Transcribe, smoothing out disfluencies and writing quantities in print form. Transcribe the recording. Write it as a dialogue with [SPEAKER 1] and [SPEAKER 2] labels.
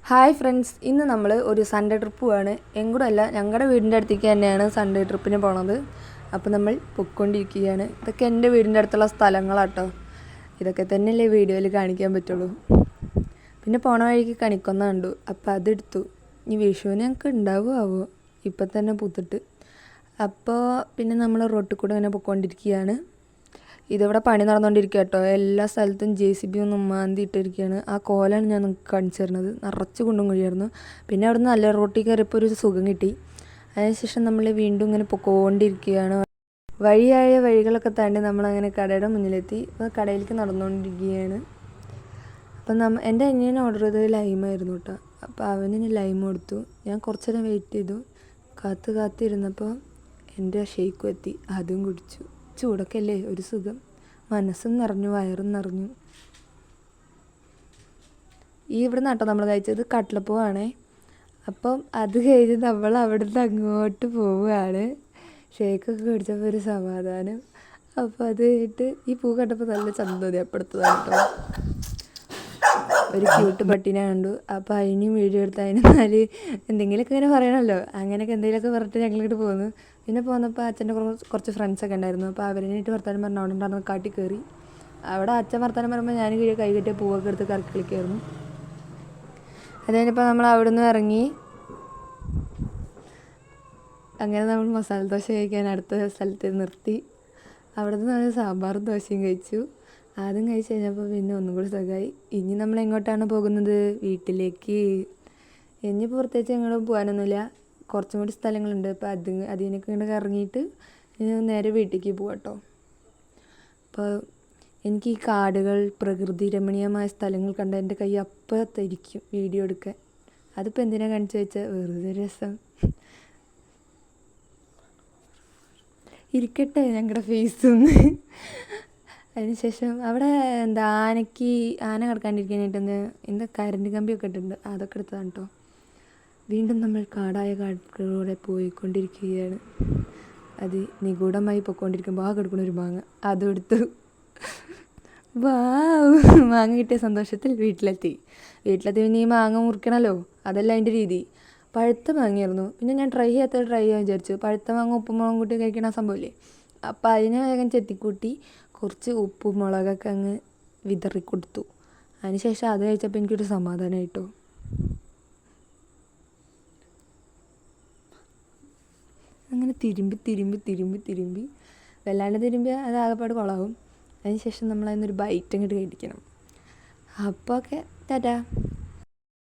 [SPEAKER 1] Hi friends, ഇന്ന് നമ്മൾ ഒരു സൺഡേ ട്രിപ്പ് പോവാണ്. എങ്ങോട്ടല്ല, ഞങ്ങളുടെ വീടിൻ്റെ അടുത്തേക്ക് തന്നെയാണ് സൺഡേ ട്രിപ്പിന് പോണത്. അപ്പോൾ നമ്മൾ പൊയ്ക്കൊണ്ടിരിക്കുകയാണ്. ഇതൊക്കെ എൻ്റെ വീടിൻ്റെ അടുത്തുള്ള സ്ഥലങ്ങളാട്ടോ. ഇതൊക്കെ തന്നെയല്ലേ വീഡിയോയിൽ കാണിക്കാൻ പറ്റുള്ളൂ. പിന്നെ പോണ വഴിക്ക് കണിക്കൊന്ന കണ്ടു, അപ്പോൾ അതെടുത്തു. ഇനി വിഷുവിന് ഞങ്ങൾക്ക് ഉണ്ടാവുമോ ഇപ്പം തന്നെ പൂത്തിട്ട്. അപ്പോൾ പിന്നെ നമ്മൾ റോട്ടിൽ കൂടെ ഇങ്ങനെ പൊയ്ക്കൊണ്ടിരിക്കുകയാണ്. ഇതിവിടെ പണി നടന്നുകൊണ്ടിരിക്കുക കേട്ടോ. എല്ലാ സ്ഥലത്തും JCB ഒന്നും മാന്തി ഇട്ടിരിക്കുകയാണ്. ആ കോലാണ് ഞാൻ നിങ്ങൾക്ക് കാണിച്ചു തരുന്നത്. നിറച്ച് കുണ്ടും കുഴിയായിരുന്നു. പിന്നെ അവിടെ നിന്ന് നല്ല റോട്ടിൽ കയറിയപ്പോൾ ഒരു സുഖം കിട്ടി. അതിനുശേഷം നമ്മൾ വീണ്ടും ഇങ്ങനെ പൊക്കോണ്ടിരിക്കുകയാണ്. വഴിയായ വഴികളൊക്കെ താണ്ടി നമ്മളങ്ങനെ കടയുടെ മുന്നിലെത്തി. അപ്പോൾ കടയിലേക്ക് നടന്നുകൊണ്ടിരിക്കുകയാണ്. അപ്പം എൻ്റെ അനിയൻ ഓർഡർ ചെയ്തത് ലൈമായിരുന്നു കേട്ടോ. അപ്പോൾ അവന് ലൈം കൊടുത്തു. ഞാൻ കുറച്ച് നേരം വെയിറ്റ് ചെയ്തു. കാത്തിരുന്നപ്പോൾ എൻ്റെ ഷേക്കും എത്തി. അതും കുടിച്ചു. ചൂടൊക്കെ അല്ലേ, ഒരു സുഖം. മനസ്സും നിറഞ്ഞു, വയറും നിറഞ്ഞു. ഇവിടെ നിന്നാട്ടോ നമ്മൾ കഴിച്ചത് കട്ട്ലപ്പൂവാണേ. അപ്പം അത് കഴിഞ്ഞ് നമ്മൾ അവിടെ നിന്ന് അങ്ങോട്ട് പോവുകയാണ്. ഷേക്കൊക്കെ കുടിച്ചപ്പോൾ ഒരു സമാധാനം. അപ്പോൾ അത് കഴിഞ്ഞിട്ട് ഈ പൂ കണ്ടപ്പോൾ നല്ല ചന്തോതി അപ്പെടുത്തതാണ് കേട്ടോ. ഒരു ക്യൂട്ട് പട്ടീനെ കണ്ടു. അപ്പോൾ അതിനും വീഡിയോ എടുത്ത് അതിന് എന്തെങ്കിലുമൊക്കെ ഇങ്ങനെ പറയണമല്ലോ. അങ്ങനെയൊക്കെ എന്തെങ്കിലുമൊക്കെ പറഞ്ഞിട്ട് ഞങ്ങളിങ്ങോട്ട് പോന്നു. പിന്നെ പോന്നപ്പോൾ അച്ഛൻ്റെ കുറച്ച് ഫ്രണ്ട്സൊക്കെ ഉണ്ടായിരുന്നു. അപ്പോൾ അവരെന്നിട്ട് വർത്താനം പറഞ്ഞ അവിടെ ഉണ്ടായിരുന്ന കാട്ടി കയറി. അവിടെ അച്ഛൻ വർത്താനം പറയുമ്പോൾ ഞാൻ കൈ കെട്ടിയ പൂവൊക്കെ എടുത്ത് കറക്കി കളിക്കായിരുന്നു. അത് കഴിഞ്ഞപ്പോൾ നമ്മൾ അവിടെ നിന്ന് ഇറങ്ങി. അങ്ങനെ നമ്മൾ മസാല ദോശ കഴിക്കാൻ അടുത്ത സ്ഥലത്ത് നിർത്തി. അവിടെ നിന്ന് നമ്മൾ സാമ്പാറും ദോശയും കഴിച്ചു. അതും കഴിച്ച് കഴിഞ്ഞപ്പോൾ പിന്നെ ഒന്നും കൂടി സുഖമായി. ഇനി നമ്മൾ എങ്ങോട്ടാണ് പോകുന്നത്? വീട്ടിലേക്ക്. ഇനിയിപ്പോൾ പ്രത്യേകിച്ച് എങ്ങോട്ടും പോകാനൊന്നുമില്ല. കുറച്ചും കൂടി സ്ഥലങ്ങളുണ്ട്. അപ്പോൾ അതിനൊക്കെ ഇങ്ങോട്ട് ഇറങ്ങിയിട്ട് നേരെ വീട്ടിലേക്ക് പോകാം കേട്ടോ. അപ്പോൾ എനിക്ക് ഈ കാടുകൾ, പ്രകൃതി രമണീയമായ സ്ഥലങ്ങൾ കണ്ട എൻ്റെ കൈ അപ്പുറത്തായിരിക്കും വീഡിയോ എടുക്കാൻ. അതിപ്പോൾ എന്തിനാണ് കാണിച്ചു വെച്ചാൽ വെറുതെ രസം. ഇരിക്കട്ടെ ഞങ്ങളുടെ ഫേസൊന്ന്. അതിനുശേഷം അവിടെ ആന കിടക്കാണ്ടിരിക്കാനായിട്ട് എന്താ കരണ്ട് കമ്പിയൊക്കെ ഇട്ടിട്ടുണ്ട്. അതൊക്കെ എടുത്തതാണ് കേട്ടോ. വീണ്ടും നമ്മൾ കാടായ കാട്ടിലൂടെ പോയിക്കൊണ്ടിരിക്കുകയാണ്. അത് നിഗൂഢമായി പോയിക്കൊണ്ടിരിക്കുമ്പോൾ കിടക്കുന്ന ഒരു മാങ്ങ അതും എടുത്തു. മാങ്ങ കിട്ടിയ സന്തോഷത്തിൽ വീട്ടിലെത്തി. പിന്നെ ഈ മാങ്ങ മുറിക്കണമല്ലോ, അതല്ല അതിൻ്റെ രീതി. പഴുത്ത മാങ്ങയായിരുന്നു. പിന്നെ ഞാൻ ട്രൈ ചെയ്യാൻ വിചാരിച്ചു. പഴുത്ത മാങ്ങ ഉപ്പും മുളകും കൂട്ടി കഴിക്കണ സംഭവമില്ലേ. അപ്പോൾ അതിനെ വേഗം ചെത്തിക്കൂട്ടി കുറച്ച് ഉപ്പും മുളകൊക്കെ അങ്ങ് വിതറിക്കൊടുത്തു. അതിനുശേഷം അത് കഴിച്ചപ്പോൾ എനിക്കൊരു സമാധാനമായിട്ടോ. അങ്ങനെ തിരുമ്പി വല്ലാണ്ട് തിരുമ്പിയാൽ അത് ആകെപ്പാട് കുളമാവും. അതിനുശേഷം നമ്മൾ അതിനൊരു ബൈറ്റ് അങ്ങോട്ട് കഴിക്കണം. അപ്പോൾ ഓക്കെ, ടാറ്റാ.